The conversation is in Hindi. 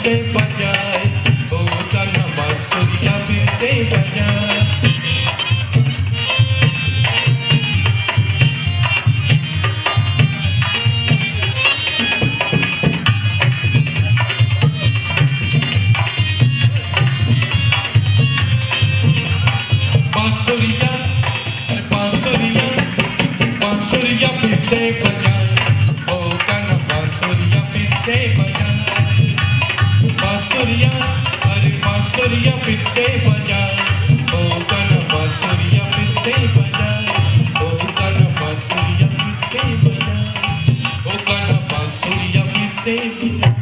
से बजाए, ओ कान्हा बांसुरिया फिर से बजाए। बांसुरिया बांसुरिया बांसुरिया फिर से बजाए, ओ कान्हा बांसुरिया फिर से बजाए। बांसुरिया अरे बांसुरिया फिर से बजाए, ओ कान्हा बांसुरिया फिर से बजाए, ओ कान्हा बांसुरिया फिर से बजाए, ओ कान्हा बांसुरिया फिर से बजाए।